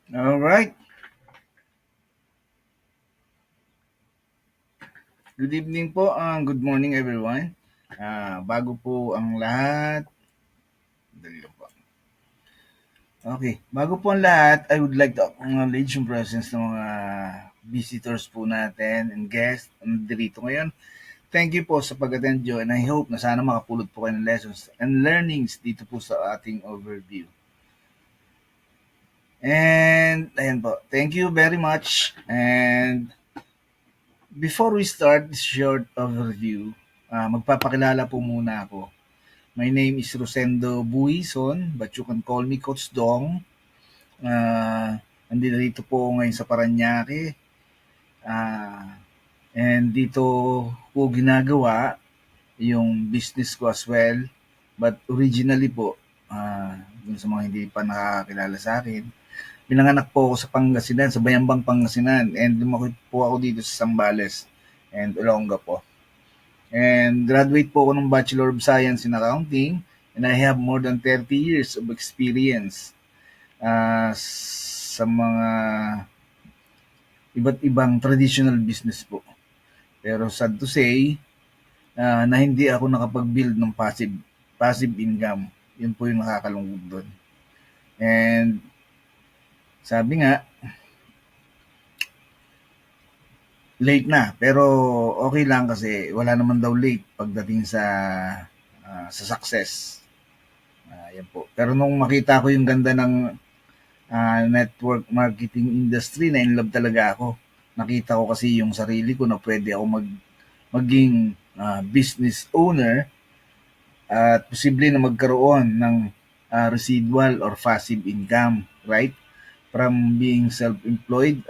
All right. Good evening po. Good morning everyone. Bago po ang lahat, dali lang po. Okay. Bago po ang lahat, I would like to acknowledge yung presence ng mga visitors po natin and guests na nandito ngayon. Thank you po sa pag-attend nyo and I hope na sana makapulot po kayo ng lessons and learnings dito po sa ating overview. And ayan po. Thank you very much. And before we start this short overview, magpapakilala po muna ako. My name is Rosendo Buison, but you can call me Coach Dong. Nandito po ako ngayon sa Paranaque. And dito po ginagawa yung business ko as well. But originally po, dun sa mga hindi pa nakakakilala sa akin, pinanganak po ako sa Pangasinan, sa Bayambang Pangasinan. And lumaki po ako dito sa Zambales and Olonga po. And graduate po ako ng Bachelor of Science in Accounting and I have more than 30 years of experience sa mga iba't ibang traditional business po. Pero sad to say, na hindi ako nakapag-build ng passive income. Yun po yung nakakalungkot doon. And sabi nga, late na. Pero okay lang kasi wala naman daw late pagdating sa success. Yan po. Pero nung makita ko yung ganda ng network marketing industry, na in love talaga ako. Nakita ko kasi yung sarili ko na pwede ako maging business owner at posible na magkaroon ng residual or passive income, right? From being self-employed,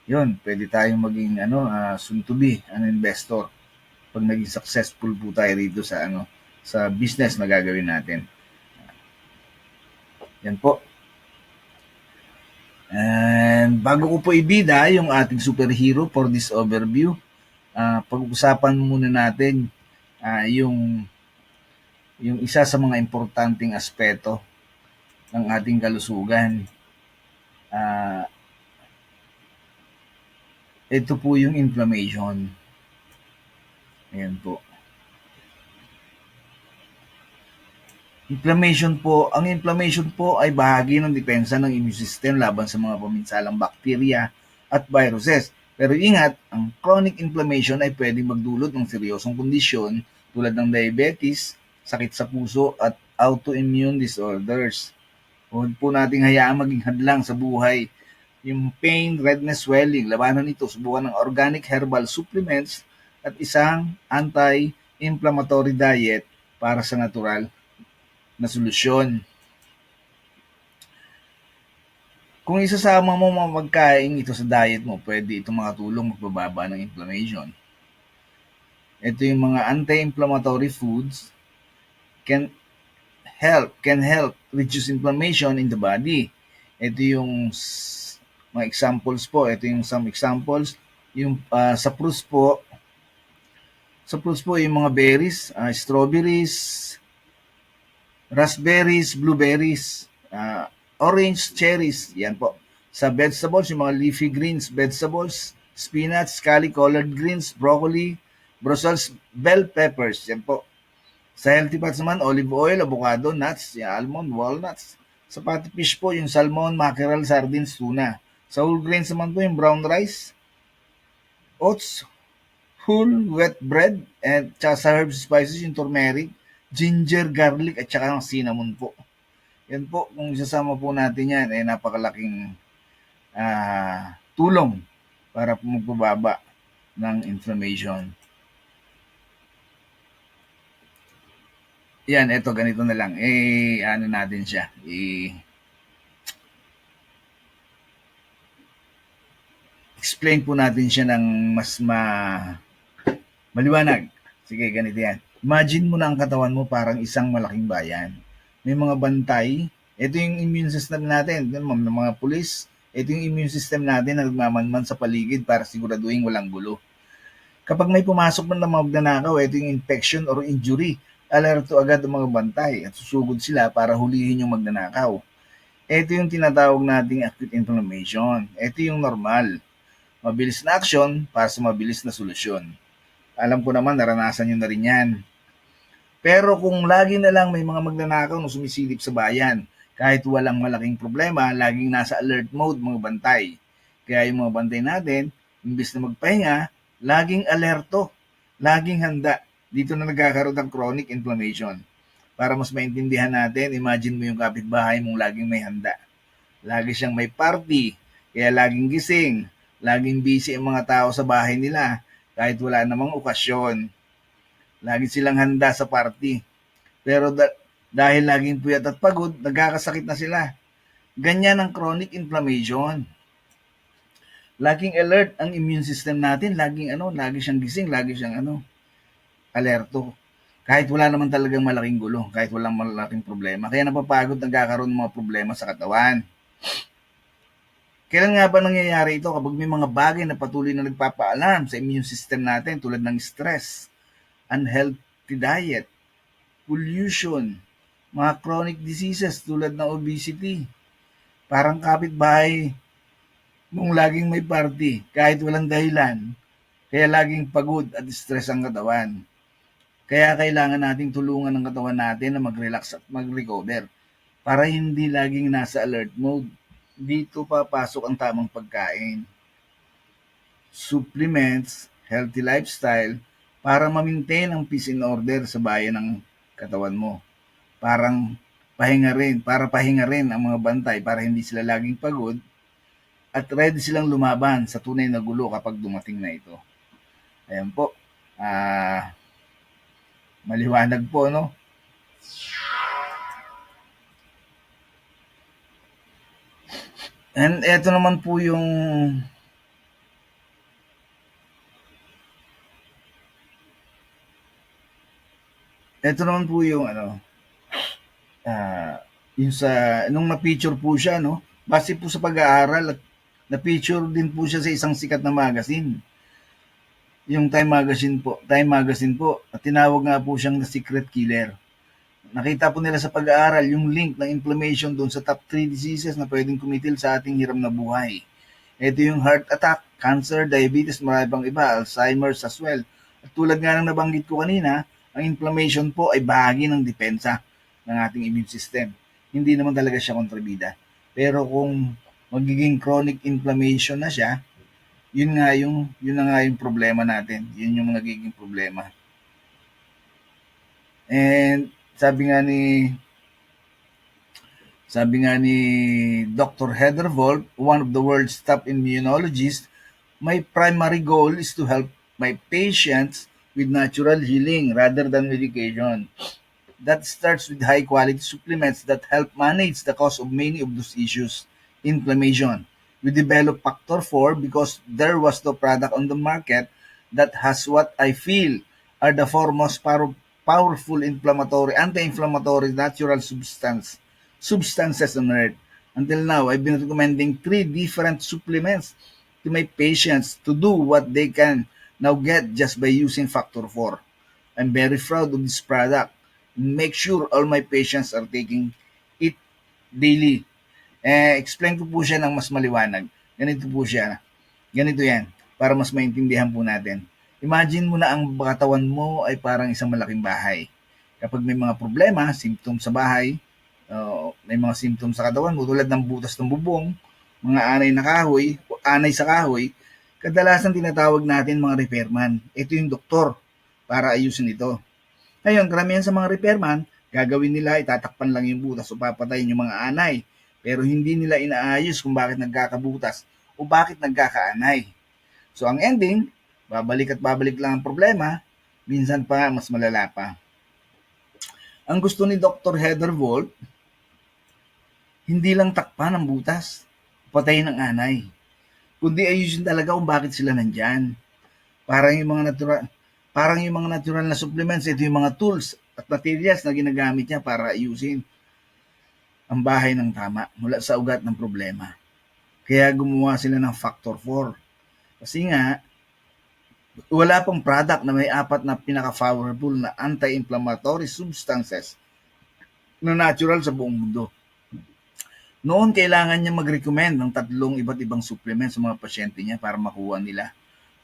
yun, pwede tayong maging soon to be an investor pag naging successful po tayo rito sa business na gagawin natin. Yan po. And bago ko po ibida yung ating superhero for this overview, pag-uusapan muna natin yung isa sa mga importanteng aspeto ng ating kalusugan. Ito po yung inflammation. Ayan po. Ang inflammation po ay bahagi ng depensa ng immune system laban sa mga paminsalang bakterya at viruses. Pero ingat, ang chronic inflammation ay pwedeng magdulot ng seryosong kondisyon tulad ng diabetes, sakit sa puso at autoimmune disorders. Huwag po nating hayaang maging hadlang sa buhay. Yung pain, redness, swelling, labanan ito, subukan ng organic herbal supplements at isang anti-inflammatory diet para sa natural na solusyon. Kung isasama mo mga pagkain ito sa diet mo, pwede itong makatulong magbababa ng inflammation. Ito yung mga anti-inflammatory foods can help reduce inflammation in the body. Ito yung mga examples po. Ito yung some examples. Yung sa fruits po, yung mga berries, strawberries, raspberries, blueberries, orange, cherries, yan po. Sa vegetables, yung mga leafy greens, vegetables, spinach, colored greens, broccoli, Brussels bell peppers, yan po. Sa healthy fats naman, olive oil, avocado, nuts, almond, walnuts. Sa fatty fish po, yung salmon, mackerel, sardines, tuna. Sa whole grains naman po, yung brown rice, oats, whole wheat bread, and tsaka sa herbs spices, yung turmeric, ginger, garlic, at tsaka ng cinnamon po. Yan po, kung isasama po natin yan, ay napakalaking tulong para magpababa ng inflammation. Yan, eto, ganito na lang. Ano natin siya. Explain po natin siya ng mas maliwanag. Sige, ganito yan. Imagine mo na ang katawan mo parang isang malaking bayan. May mga bantay. Ito yung immune system natin. Ng mga pulis. Ito yung immune system natin na nagmamanman sa paligid para siguraduhin walang gulo. Kapag may pumasok man na magnanakaw, ito yung infection or injury. Alerto agad ang mga bantay at susugod sila para hulihin yung magnanakaw. Ito yung tinatawag nating acute inflammation. Ito yung normal. Mabilis na aksyon para sa mabilis na solusyon. Alam ko naman, naranasan nyo na rin yan. Pero kung lagi na lang may mga magnanakaw na sumisilip sa bayan, kahit walang malaking problema, laging nasa alert mode mga bantay. Kaya yung mga bantay natin, imbis na magpahinga, laging alerto, laging handa. Dito na nagkakaroon ng chronic inflammation. Para mas maintindihan natin, imagine mo yung kapitbahay mong laging may handa. Lagi siyang may party, kaya laging gising, laging busy ang mga tao sa bahay nila, kahit wala namang okasyon. Lagi silang handa sa party. Pero dahil laging puyat at pagod, nagkakasakit na sila. Ganyan ang chronic inflammation. Laging alert ang immune system natin, lagi siyang gising, lagi siyang alerto. Kahit wala naman talagang malaking gulo, kahit walang malaking problema. Kaya napapagod, nagkakaroon ng mga problema sa katawan. Kailan nga ba nangyayari ito? Kapag may mga bagay na patuloy na nagpapaalarm sa immune system natin tulad ng stress, unhealthy diet, pollution, mga chronic diseases tulad ng obesity. Parang kapitbahay mong laging may party kahit walang dahilan. Kaya laging pagod at stress ang katawan. Kaya kailangan nating tulungan ng katawan natin na mag-relax at mag-recover para hindi laging nasa alert mode. Dito papasok ang tamang pagkain, supplements, healthy lifestyle para ma-maintain ang peace and order sa bayan ng katawan mo. Para pahinga rin ang mga bantay para hindi sila laging pagod at ready silang lumaban sa tunay na gulo kapag dumating na ito. Ayan po. Maliwanag po, no? And ito naman po yung yung sa nung na-feature po siya, no? Base po sa pag-aaral at na-feature din po siya sa isang sikat na magazine. Yung Time Magazine po. At tinawag nga po siyang The Secret Killer. Nakita po nila sa pag-aaral yung link ng inflammation doon sa top 3 diseases na pwedeng kumitil sa ating hiram na buhay. Ito yung heart attack, cancer, diabetes, marami pang iba, Alzheimer's as well. At tulad nga ng nabanggit ko kanina, ang inflammation po ay bahagi ng depensa ng ating immune system. Hindi naman talaga siya kontrabida. Pero kung magiging chronic inflammation na siya, yun na nga yung problema natin. Yun yung nagiging problema. And sabi nga ni Dr. Heather Volk, one of the world's top immunologists, my primary goal is to help my patients with natural healing rather than medication. That starts with high quality supplements that help manage the cause of many of those issues. Inflammation. We developed Factor 4 because there was no product on the market that has what I feel are the foremost powerful anti-inflammatory natural substances on earth. Until now, I've been recommending 3 different supplements to my patients to do what they can now get just by using Factor 4. I'm very proud of this product. Make sure all my patients are taking it daily. Explain ko po siya ng mas maliwanag. Ganito yan, para mas maintindihan po natin. Imagine mo na ang katawan mo ay parang isang malaking bahay. Kapag may mga problema, symptoms sa bahay, may mga symptoms sa katawan mo tulad ng butas ng bubong, mga anay sa kahoy, kadalasan tinatawag natin mga repairman. Ito yung doktor para ayusin ito. Ngayon, karamihan sa mga repairman, gagawin nila, itatakpan lang yung butas o papatayin yung mga anay. Pero hindi nila inaayos kung bakit nagkakabutas o bakit nagkakaanay. So ang ending, babalik at babalik lang ang problema, minsan pa mas malala pa. Ang gusto ni Dr. Heather Volk, hindi lang takpan ang butas, patayin ang anay, kundi ayusin talaga kung bakit sila nandyan. Parang yung mga natural na supplements, ito yung mga tools at materials na ginagamit niya para ayusin ang bahay ng tama mula sa ugat ng problema. Kaya gumawa sila ng Factor 4. Kasi nga, wala pang product na may 4 na pinaka-powerful na anti-inflammatory substances na natural sa buong mundo. Noon kailangan niya mag-recommend ng 3 iba't ibang supplement sa mga pasyente niya para makuha nila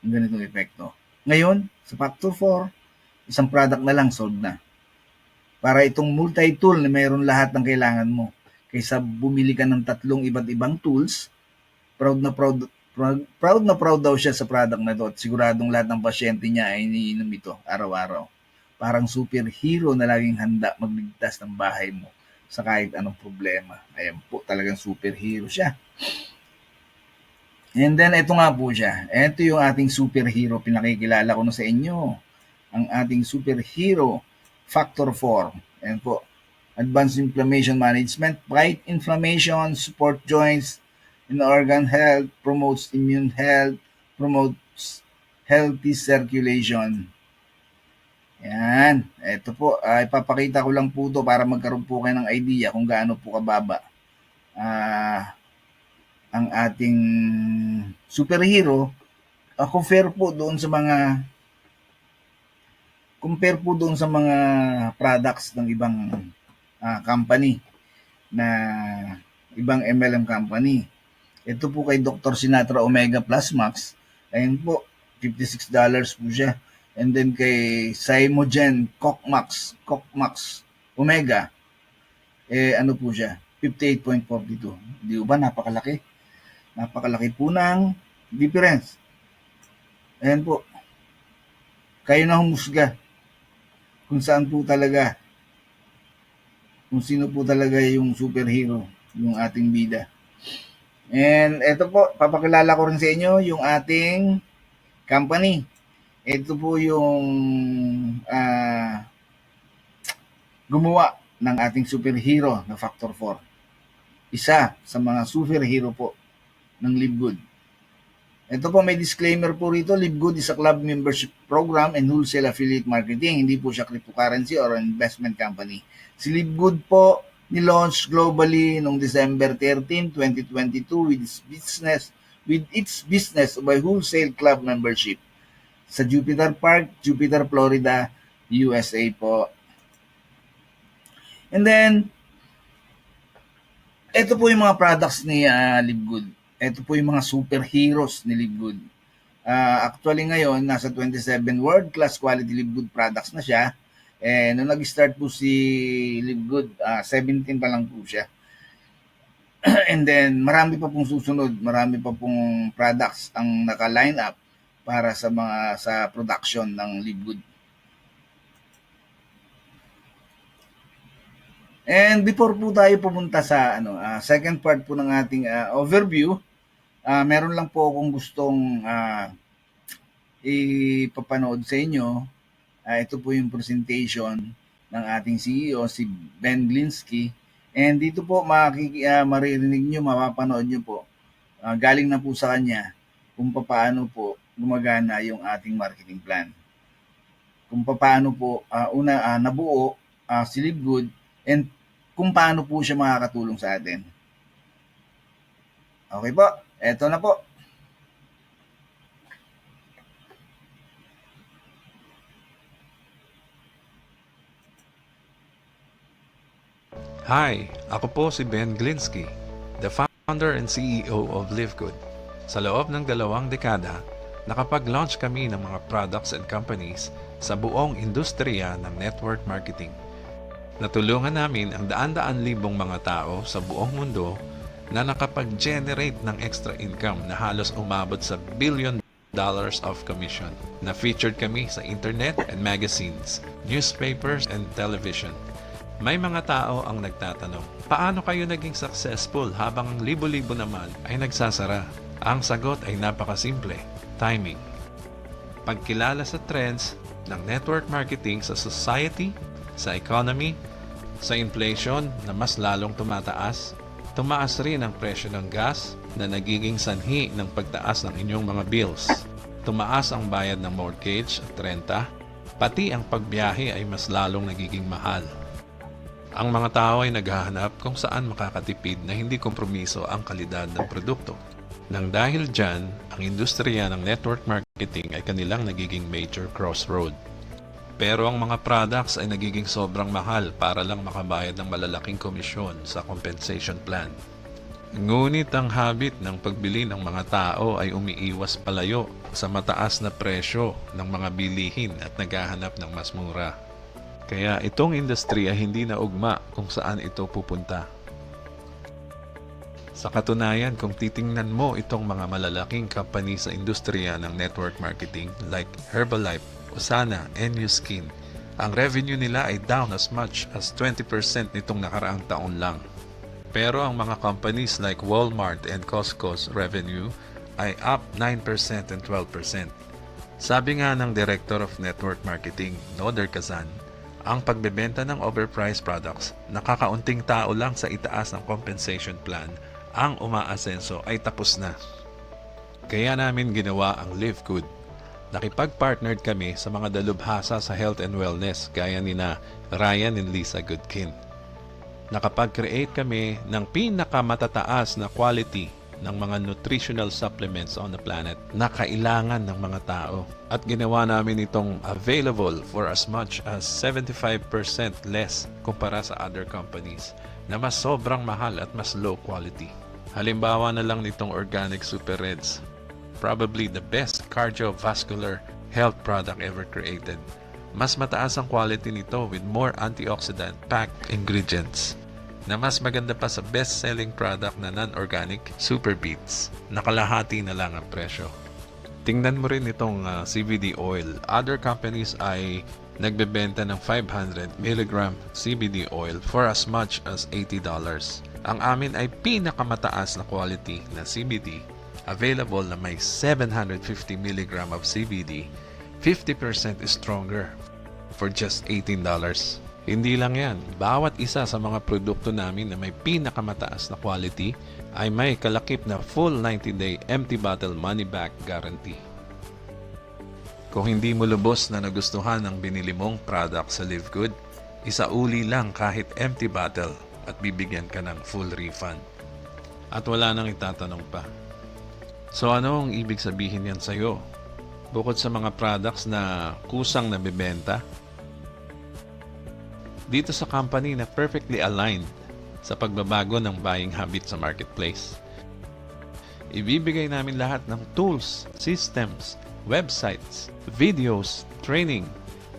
ang ganitong epekto. Ngayon, sa Factor 4, isang product na lang, solved na. Para itong multi-tool na mayroon lahat ng kailangan mo. Kaysa bumili ka ng 3 iba't ibang tools, proud na proud daw siya sa product na ito at siguradong lahat ng pasyente niya ay iniinom ito araw-araw. Parang superhero na laging handa magligtas ng bahay mo sa kahit anong problema. Ayan po, talagang superhero siya. And then, ito nga po siya. Ito yung ating superhero. Pinakikilala ko na sa inyo. Ang ating superhero, Factor 4. Ayan po. Advanced Inflammation Management. Fight inflammation, support joints and organ health, promotes immune health, promotes healthy circulation. Yan. Ito po, ipapakita ko lang po ito para magkaroon po kayo ng idea kung gaano po kababa ang ating superhero compare po doon sa mga products ng ibang company na ibang MLM company. Ito po kay Dr. Sinatra Omega Plus Max, ayun po, $56 po siya. And then kay Cymogen Cockmax Omega, ano po siya, 58.42. Di ba napakalaki? Napakalaki po ng difference. Ayan po. Kayo na humusga kung saan po talaga, kung sino po talaga yung superhero, yung ating bida. And ito po, papakilala ko rin sa inyo yung ating company. Ito po yung gumawa ng ating superhero na Factor 4. Isa sa mga superhero po ng Live Good. Ito po, may disclaimer po rito. Live Good is a club membership program and wholesale affiliate marketing. Hindi po siya cryptocurrency or investment company. Si Live Good po ni-launch globally noong December 13, 2022 with its business of a wholesale club membership sa Jupiter Park, Jupiter, Florida, USA po. And then, ito po yung mga products ni Live Good. Ito po yung mga superheroes ni Live Good. Actually ngayon, nasa 27 world-class quality Live Good products na siya. Nung nag-start po si Live Good, 17 pa lang po siya. And then, marami pa pong susunod. Marami pa pong products ang naka-line up para sa production ng Live Good. And before po tayo pumunta sa second part po ng ating overview, meron lang po akong gustong ipapanood sa inyo. Ito po yung presentation ng ating CEO, si Ben Glinsky. And dito po maririnig nyo, mapapanood nyo po, galing na po sa kanya kung paano po gumagana yung ating marketing plan. Kung paano po nabuo si Live Good and kung paano po siya makakatulong sa atin. Okay po, eto na po. Hi, ako po si Ben Glinsky, the founder and CEO of Live Good. Sa loob ng 2 dekada, nakapag-launch kami ng mga products and companies sa buong industriya ng network marketing. Natulungan namin ang daan-daan libong mga tao sa buong mundo na nakapag-generate ng extra income na halos umabot sa $1 billion of commission. Na-featured kami sa internet and magazines, newspapers and television. May mga tao ang nagtatanong, paano kayo naging successful habang ang libo-libo naman ay nagsasara? Ang sagot ay napakasimple, timing. Pagkilala sa trends ng network marketing sa society, sa economy, sa inflation na mas lalong tumataas, tumaas rin ang presyo ng gas na nagiging sanhi ng pagtaas ng inyong mga bills. Tumaas ang bayad ng mortgage at renta, pati ang pagbiyahe ay mas lalong nagiging mahal. Ang mga tao ay naghahanap kung saan makakatipid na hindi kompromiso ang kalidad ng produkto. Nang dahil dyan, ang industriya ng network marketing ay kanilang nagiging major crossroad. Pero ang mga products ay nagiging sobrang mahal para lang makabayad ng malalaking komisyon sa compensation plan. Ngunit ang habit ng pagbili ng mga tao ay umiiwas palayo sa mataas na presyo ng mga bilihin at naghahanap ng mas mura. Kaya itong industry ay hindi na ugma kung saan ito pupunta. Sa katunayan, kung titingnan mo itong mga malalaking company sa industriya ng network marketing like Herbalife, Usana, and Nuskin, ang revenue nila ay down as much as 20% nitong nakaraang taon lang. Pero ang mga companies like Walmart and Costco's revenue ay up 9% and 12%. Sabi nga ng Director of Network Marketing, Noder Kazan, ang pagbebenta ng overpriced products, nakakaunting tao lang sa itaas ng compensation plan, ang umaasenso ay tapos na. Kaya namin ginawa ang Live Good. Nakipag-partnered kami sa mga dalubhasa sa health and wellness gaya nina Ryan and Lisa Goodkin. Nakapag-create kami ng pinakamatataas na quality ng mga nutritional supplements on the planet na kailangan ng mga tao. At ginawa namin itong available for as much as 75% less kumpara sa other companies na mas sobrang mahal at mas low quality. Halimbawa na lang nitong Organic Super Reds, probably the best cardiovascular health product ever created. Mas mataas ang quality nito with more antioxidant packed ingredients na mas maganda pa sa best-selling product na non-organic Super Beets. Nakalahati na lang ang presyo. Tingnan mo rin itong CBD oil. Other companies ay nagbebenta ng 500 mg CBD oil for as much as $80. Ang amin ay pinakamataas na quality na CBD available na may 750 mg of CBD, 50% stronger for just $18. Hindi lang yan, bawat isa sa mga produkto namin na may pinakamataas na quality ay may kalakip na full 90-day empty bottle money-back guarantee. Kung hindi mo lubos na nagustuhan ang binili mong product sa Live Good, isauli lang kahit empty bottle at bibigyan ka ng full refund. At wala nang itatanong pa. So ano ang ibig sabihin yan sa'yo? Bukod sa mga products na kusang nabibenta, dito sa company na perfectly aligned sa pagbabago ng buying habit sa marketplace. Ibibigay namin lahat ng tools, systems, websites, videos, training,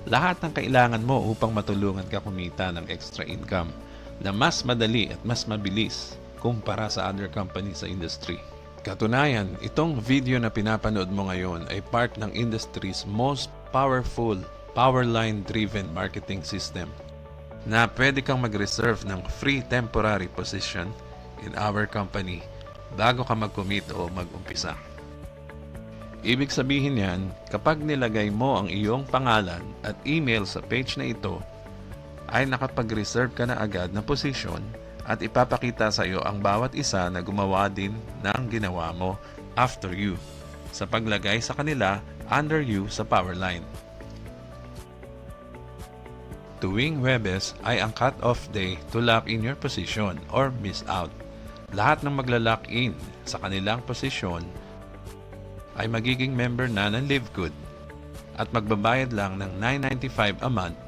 lahat ng kailangan mo upang matulungan ka kumita ng extra income na mas madali at mas mabilis kumpara sa other companies sa industry. Katunayan, itong video na pinapanood mo ngayon ay part ng industry's most powerful, powerline-driven marketing system na pwede kang mag-reserve ng free temporary position in our company bago ka mag-commit o mag-umpisa. Ibig sabihin yan, kapag nilagay mo ang iyong pangalan at email sa page na ito, ay nakapag-reserve ka na agad ng posisyon at ipapakita sa iyo ang bawat isa na gumawa din ng ginawa mo after you sa paglagay sa kanila under you sa Powerline. Tuwing Huwebes ay ang cut-off day to lock in your position or miss out. Lahat ng magla-lock in sa kanilang posisyon ay magiging member na ng Live Good at magbabayad lang ng $9.95 a month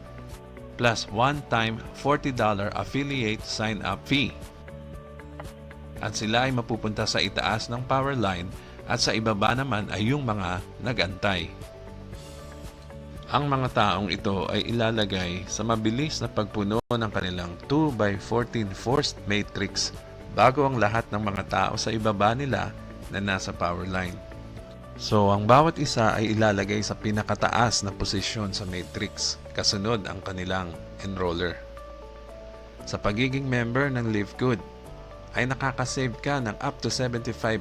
plus one-time $40 affiliate sign-up fee. At sila ay mapupunta sa itaas ng Powerline at sa ibaba naman ay yung mga nag-antay. Ang mga taong ito ay ilalagay sa mabilis na pagpuno ng kanilang 2x14 forced matrix bago ang lahat ng mga tao sa ibaba nila na nasa Powerline. So, ang bawat isa ay ilalagay sa pinakataas na posisyon sa matrix, kasunod ang kanilang enroller. Sa pagiging member ng Live Good, ay nakakasave ka ng up to 75%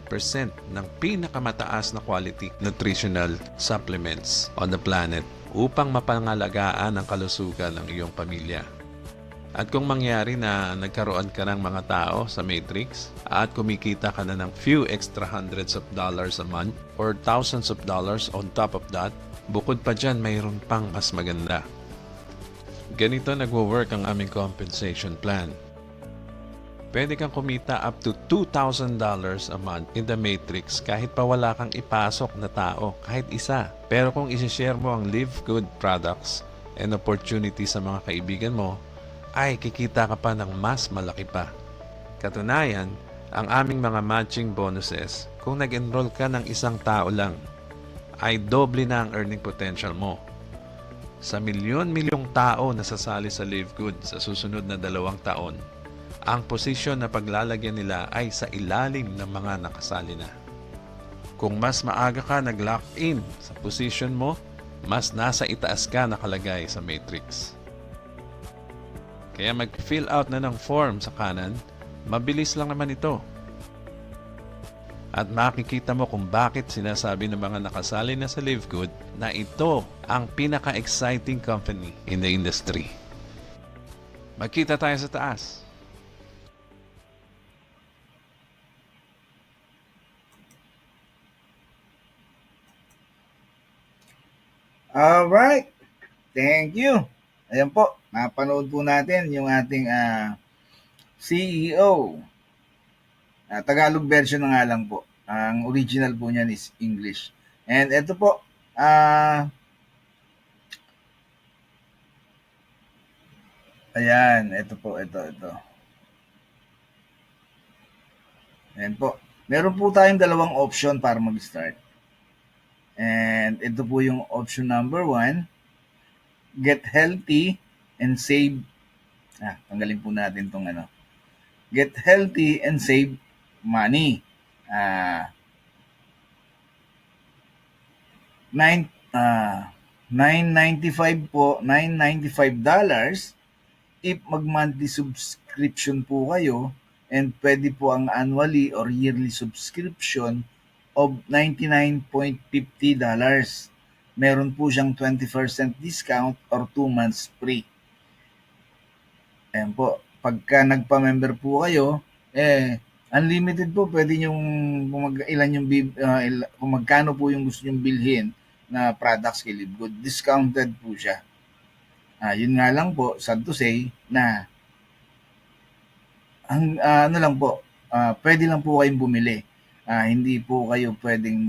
ng pinakamataas na quality nutritional supplements on the planet upang mapangalagaan ang kalusugan ng iyong pamilya. At kung mangyari na nagkaroon ka ng mga tao sa Matrix at kumikita ka na ng few extra hundreds of dollars a month or thousands of dollars on top of that, bukod pa dyan mayroon pang mas maganda. Ganito nagwo-work ang aming compensation plan. Pwede kang kumita up to $2,000 a month in the Matrix kahit pa wala kang ipasok na tao, kahit isa. Pero kung isi-share mo ang Live Good products and opportunity sa mga kaibigan mo, ay kikita ka pa ng mas malaki pa. Katunayan, Ang aming mga matching bonuses, kung nag-enroll ka ng isang tao lang, ay doble na ang earning potential mo. Sa milyon-milyong tao na sasali sa Live Good sa susunod na 2 taon, ang posisyon na paglalagyan nila ay sa ilalim ng mga nakasali na. Kung mas maaga ka nag-lock in sa position mo, mas nasa itaas ka nakalagay sa matrix. Kaya mag-fill out na ng form sa kanan, mabilis lang naman ito. At makikita mo kung bakit sinasabi ng mga nakasali na sa Live Good na ito ang pinaka-exciting company in the industry. Magkita tayo sa taas. Alright, thank you. Ayan po, napanood po natin yung ating CEO. Tagalog version na nga lang po. Ang original po niyan is English. And ito po, ayan, ito po, ito. Ayan po. Meron po tayong 2 option para mag-start. And ito po yung option number 1, get healthy and save. Tanggalin po natin tong Get healthy and save money. 995 po, $995 if mag-monthly subscription po kayo, and pwede po ang annually or yearly subscription of $99.50. Meron po siyang 20% discount or 2 months free. Ayan po. Pagka nagpa-member po kayo, unlimited po. Pwede nyo kung magkano po yung gusto nyong bilhin na products kay Live Good. Discounted po siya. Yun nga lang po, sad to say, na pwede lang po kayong bumili. Hindi po kayo pwedeng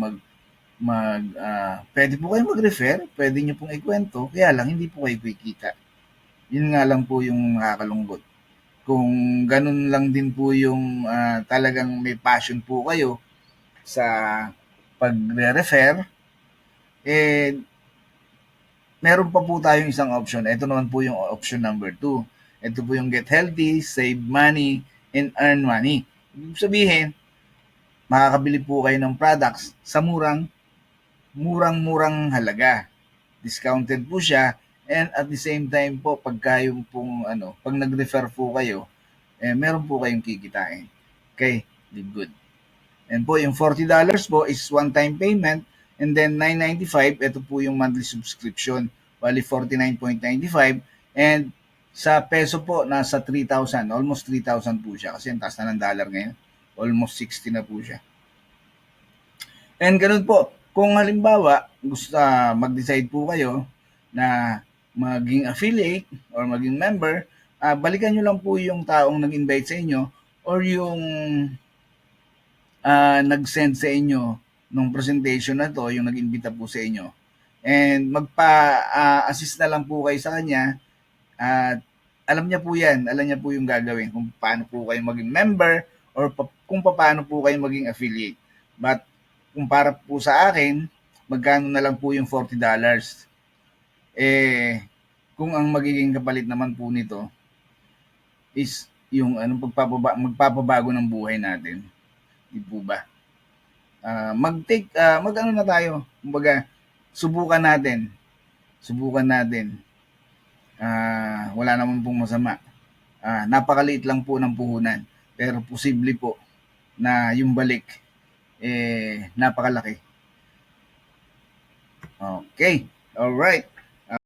pwede po kayong mag-refer, pwede nyo pong ikwento, kaya lang hindi po kayo kikita. Yun nga lang po yung nakakalungkot. Kung ganun lang din po yung talagang may passion po kayo sa pagre-refer, meron pa po tayong isang option. Ito naman po yung option number 2. Ito po yung get healthy, save money, and earn money. Ibig sabihin, makakabili po kayo ng products sa murang halaga. Discounted po siya, and at the same time po, pag nag-refer po kayo, meron po kayong kikitain. Okay, Live Good. And po, yung $40 po is one-time payment, and then $995, ito po yung monthly subscription. Bali, $49.95, and sa peso po, nasa 3,000, almost 3,000 po siya, kasi ang taas na ng dollar ngayon, almost 60 na po siya. And ganun po, kung halimbawa, gusto mag-decide po kayo na maging affiliate or maging member, balikan nyo lang po yung taong nag-invite sa inyo or yung nag-send sa inyo nung presentation na to, yung nag-invita po sa inyo. And magpa-assist na lang po kayo sa kanya at alam niya po yan, alam niya po yung gagawin kung paano po kayo maging member or kung paano po kayo maging affiliate. But kung para po sa akin, magkano na lang po yung $40? Kung ang magiging kapalit naman po nito is yung magpapabago ng buhay natin. Di po ba? Mag-ano na tayo. Kumbaga, subukan natin. Wala naman pong masama. Napakaliit lang po ng puhunan. Pero posible po na yung balik napakalaki. Okay. Alright.